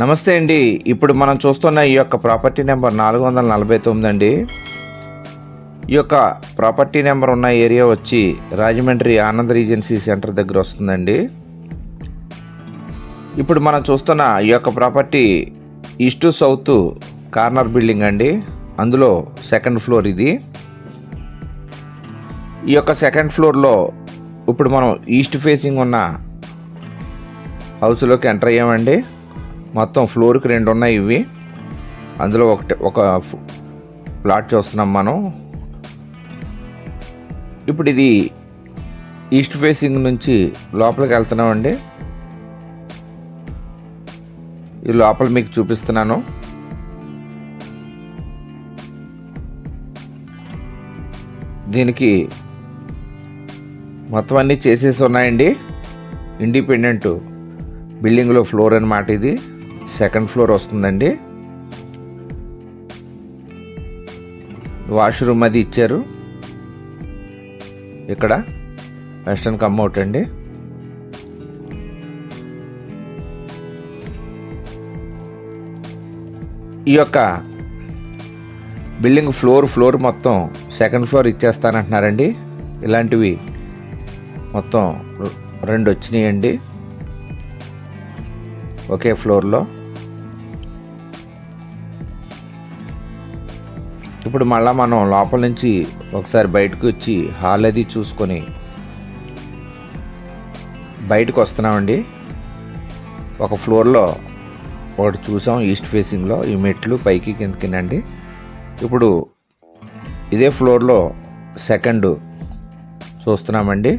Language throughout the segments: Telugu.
నమస్తే అండి. ఇప్పుడు మనం చూస్తున్న ఈ యొక్క ప్రాపర్టీ నెంబర్ 449 అండి. ఈ యొక్క ప్రాపర్టీ నెంబర్ ఉన్న ఏరియా వచ్చి రాజమండ్రి ఆనంద్ రీజెన్సీ సెంటర్ దగ్గర వస్తుందండి. ఇప్పుడు మనం చూస్తున్న ఈ యొక్క property east to south corner building అండి. అందులో సెకండ్ ఫ్లోర్ ఇది. ఈ యొక్క సెకండ్ ఫ్లోర్లో ఇప్పుడు మనం ఈస్ట్ ఫేసింగ్ ఉన్న హౌస్లోకి ఎంటర్ అయ్యామండి. మొత్తం ఫ్లోర్కి 2 ఉన్నాయి ఇవి. అందులో ఒక ప్లాట్ చూస్తున్నాం మనం. ఇప్పుడు ఇది ఈస్ట్ ఫేసింగ్ నుంచి లోపలికి వెళ్తున్నామండి. ఈ లోపల మీకు చూపిస్తున్నాను. దీనికి మొత్తం అన్నీ చేసేసి ఉన్నాయండి. ఇండిపెండెంట్ బిల్డింగ్లో ఫ్లోర్ అన్నమాట. ఇది సెకండ్ ఫ్లోర్ వస్తుందండి. వాష్రూమ్ అది ఇచ్చారు. ఇక్కడ వెస్టర్న్ కమ్అవుట్ అండి. ఈ యొక్క బిల్డింగ్ ఫ్లోర్ మొత్తం సెకండ్ ఫ్లోర్ ఇచ్చేస్తానంటున్నారండి. ఇలాంటివి మొత్తం 2 వచ్చినాయండి ఒకే ఫ్లోర్లో. ఇప్పుడు మళ్ళీ మనం లోపల నుంచి ఒకసారి బయటకు వచ్చి హాల్ అది చూసుకొని బయటకు వస్తున్నామండి. ఒక ఫ్లోర్లో ఒకటి చూసాం ఈస్ట్ ఫేసింగ్లో. ఈ మెట్లు పైకి కిందకినండి. ఇప్పుడు ఇదే ఫ్లోర్లో సెకండ్ చూస్తున్నామండి.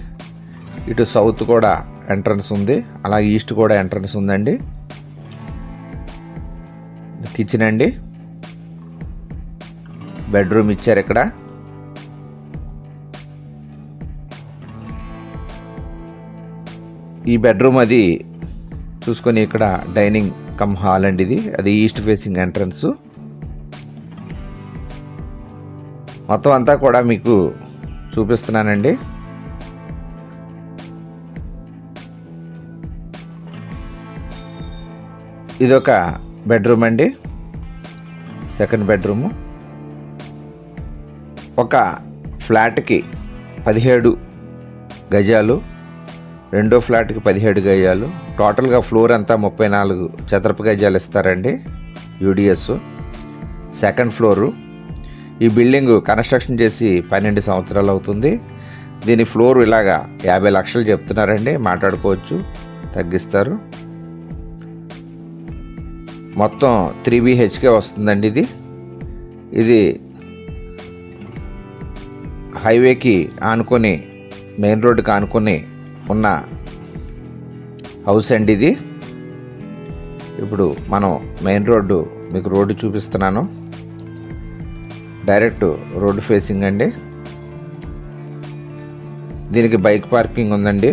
ఇటు సౌత్ కూడా ఎంట్రన్స్ ఉంది, అలాగే ఈస్ట్ కూడా ఎంట్రన్స్ ఉందండి. కిచెన్ అండి, బెడ్రూమ్ ఇచ్చారు ఇక్కడ. ఈ బెడ్రూమ్ అది చూసుకొని ఇక్కడ డైనింగ్ కమ్ హాల్ అండి. ఇది అది ఈస్ట్ ఫేసింగ్ ఎంట్రన్స్. మొత్తం అంతా కూడా మీకు చూపిస్తున్నానండి. ఇదొక బెడ్రూమ్ అండి, సెకండ్ బెడ్రూము. ఒక ఫ్లాట్కి 17 గజాలు, రెండో ఫ్లాట్కి 17 గజాలు. టోటల్గా ఫ్లోర్ అంతా 34 చదరపు గజాలు ఇస్తారండి యూడిఎస్. Second floor. ఈ బిల్డింగ్ కన్స్ట్రక్షన్ చేసి 12 సంవత్సరాలు అవుతుంది. దీని ఫ్లోర్ ఇలాగా 50 లక్షలు చెప్తున్నారండి. మాట్లాడుకోవచ్చు, తగ్గిస్తారు. మొత్తం 3 BHK వస్తుందండి. ఇది హైవేకి ఆనుకొని, మెయిన్ రోడ్డుకి ఆనుకొని ఉన్న హౌస్ అండి ఇది. ఇప్పుడు మనం మెయిన్ రోడ్డు, మీకు రోడ్డు చూపిస్తున్నాను. డైరెక్ట్ రోడ్డు ఫేసింగ్ అండి. దీనికి బైక్ పార్కింగ్ ఉందండి.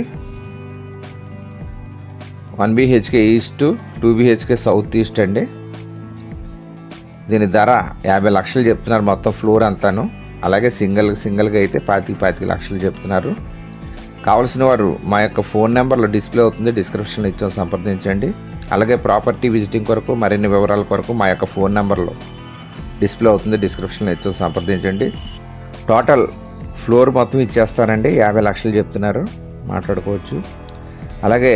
1 BHK east, 2 BHK south east అండి. దీని ధర 50 లక్షలు చెప్తున్నారు మొత్తం ఫ్లోర్ అంతాను. అలాగే సింగిల్గా అయితే 25 లక్షలు చెప్తున్నారు. కావాల్సిన వారు మా యొక్క ఫోన్ నెంబర్లో డిస్ప్లే అవుతుంది, డిస్క్రిప్షన్లో ఇచ్చాం, సంప్రదించండి. అలాగే ప్రాపర్టీ విజిటింగ్ కొరకు మరిన్ని వివరాల కొరకు మా యొక్క ఫోన్ నెంబర్లో డిస్ప్లే అవుతుంది, డిస్క్రిప్షన్లో ఇచ్చాం, సంప్రదించండి. టోటల్ ఫ్లోర్ మొత్తం ఇచ్చేస్తారండి. 50 లక్షలు చెప్తున్నారు, మాట్లాడుకోవచ్చు. అలాగే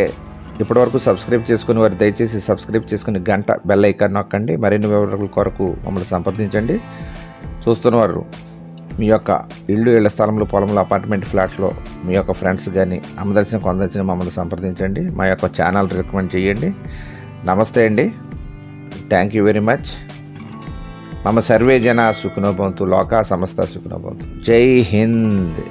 ఇప్పటివరకు సబ్స్క్రైబ్ చేసుకుని వారు దయచేసి సబ్స్క్రైబ్ చేసుకుని గంట బెల్ ఐకాన్ నొక్కండి. మరిన్ని వివరాల కొరకు మమ్మల్ని సంప్రదించండి. చూస్తున్నవారు మీ యొక్క ఇళ్ళు, ఇళ్ల స్థలంలో, పొలంలో, అపార్ట్మెంట్, ఫ్లాట్లో మీ యొక్క ఫ్రెండ్స్ కానీ అమ్మదలిసిన కొందలిసిన మమ్మల్ని సంప్రదించండి. మా యొక్క ఛానల్ రికమెండ్ చేయండి. నమస్తే అండి. Thank you very much. మమ సర్వే జన సుఖినో భవంతు, లోకా సమస్త సుఖినో భవంతు. జై హింద్.